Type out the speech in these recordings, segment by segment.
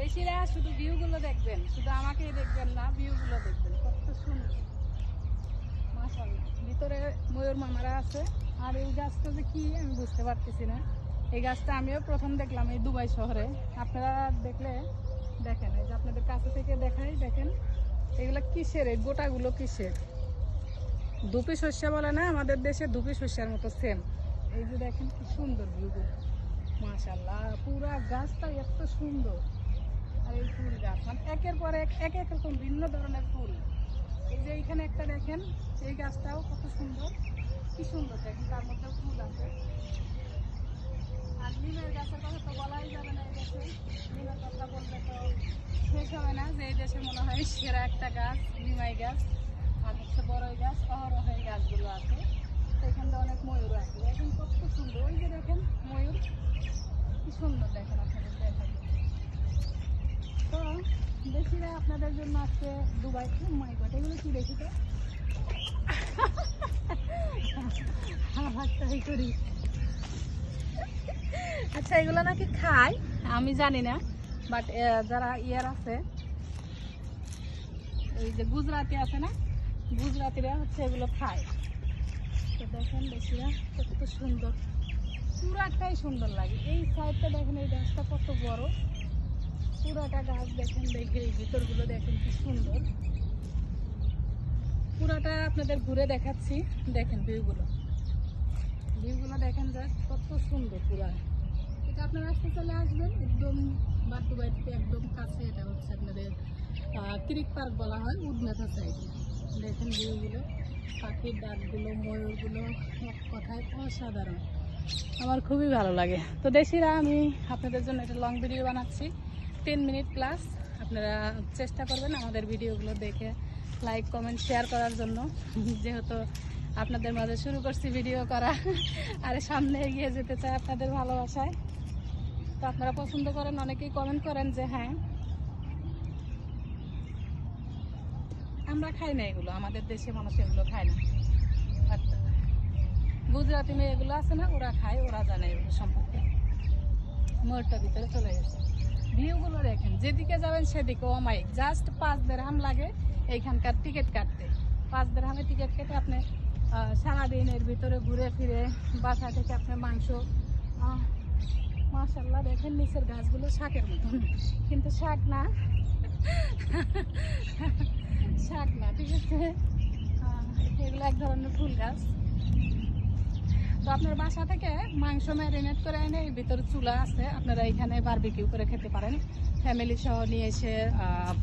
দেশিরা শুধু ভিউগুলো দেখবেন, শুধু আমাকেই দেখবেন না, ভিউগুলো দেখবেন কত সুন্দর মাশাআল্লাহ। ভিতরে ময়ূর মামারা আছে। আর এই গাছটা যে কি আমি বুঝতে পারতেছি না। এই গাছটা আমিও প্রথম দেখলাম এই দুবাই শহরে। আপনারা দেখলে দেখেন, এই যে আপনাদের কাছে থেকে দেখাই, দেখেন এগুলো কিসের, এই গোটাগুলো কিসের? দুপি শস্য বলে না আমাদের দেশে, দুপি শস্যের মতো সেম। এই যে দেখেন কি সুন্দর ভিউগুলো মাশাআল্লাহ। পুরা গাছটা এত সুন্দর। আর এই ফুল গাছ মানে একের পর এক এক এক রকম ভিন্ন ধরনের ফুল। এই যে এইখানে একটা দেখেন, এই গাছটাও কত সুন্দর, কি সুন্দর দেখেন, তার মধ্যে ফুল আছে। আর নিমের গাছের কথা তো বলাই যাবে না। এই দেশে নিমের কথা বললে তো শেষ হবে না, যে এই দেশে মনে হয় সেরা একটা গাছ নিমাই গাছ। আর হচ্ছে বড়ই গাছ, অহরহ এই গাছগুলো আছে। সেখানটা অনেক ময়ূর আছে, দেখেন কত সুন্দর। ওই যে দেখেন ময়ূর কি সুন্দর, দেখেন আপনাদের দেখেন। তো দেশিরা আপনাদের জন্য আজকে দুবাই, মাই গড এগুলো কি দেখি তো করি। আচ্ছা এগুলো নাকি খায়, আমি জানি না, বাট যারা ইয়ার আছে, এই যে গুজরাটি আছে না, গুজরাটিরা হচ্ছে এগুলো খায়। তো দেখেন দেশিরা কত সুন্দর, পুরাটাই সুন্দর লাগে। এই সাইডটা দেখেন, এই গাছটা কত বড়, পুরাটা গাছ দেখেন। দেখে এই ভিতরগুলো দেখেন কি সুন্দর। পুরাটা আপনাদের ঘুরে দেখাচ্ছি, দেখেন ভিউগুলো, ভিউগুলো দেখেন জাস্ট কত সুন্দর। পুরা এটা আপনারা আসতে চলে আসবেন একদম দুবাই থেকে একদম কাছে। এটা হচ্ছে আপনাদের ক্রিক পার্ক বলা হয়, উডমেথা সাইডে। দেখেন ভিউগুলো, পাখির ডাকগুলো, ময়ূরগুলো, এক কথায় অসাধারণ। আমার খুবই ভালো লাগে। তো দেশিরা আমি আপনাদের জন্য একটা লং ভিডিও বানাচ্ছি, 10 মিনিট প্লাস। আপনারা চেষ্টা করবেন আমাদের ভিডিওগুলো দেখে লাইক কমেন্ট শেয়ার করার জন্য, যেহেতু আপনাদের মাঝে শুরু করছি ভিডিও করা, আর সামনে এগিয়ে যেতে চাই আপনাদের ভালোবাসায়। তো আপনারা পছন্দ করেন, অনেকেই কমেন্ট করেন যে হ্যাঁ আমরা খাই না এগুলো, আমাদের দেশে মানুষ এগুলো খায় না। গুজরাটি মেয়ে এগুলো আছে না, ওরা খায়, ওরা জানে এগুলো সম্পর্কে। ময়ূরটা ভিতরে চলে গেছে। ভিউগুলো দেখেন, যেদিকে যাবেন সেদিকে অমাইক। জাস্ট 5 দিরহাম লাগে এইখানকার টিকিট কাটতে। 5 দিরহামে টিকিট কেটে আপনি সারাদিন এর ভিতরে ঘুরে ফিরে বাসা থেকে আপনি মাংস, মাশাআল্লাহ দেখেন নিচের গাছগুলো শাকের মতন, কিন্তু শাক না, শাক না, ঠিক আছে, এগুলো এক ধরনের ফুল গাছ। তো আপনার বাসা থেকে মাংস ম্যারিনেট করে এনে এর ভিতরে চুলা আছে, আপনারা এখানে বারবিকিউ করে খেতে পারেন। ফ্যামিলি সহ নিয়ে এসে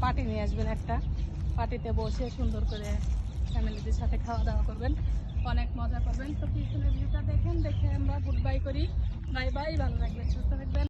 পার্টি নিয়ে আসবেন, একটা পার্টিতে বসে সুন্দর করে ফ্যামিলিদের সাথে খাওয়া দাওয়া করবেন, অনেক মজা করবেন। তো পিছনের ভিউটা দেখেন, দেখে আমরা গুড বাই করি। বাই বাই, ভালো থাকবেন, সুস্থ থাকবেন।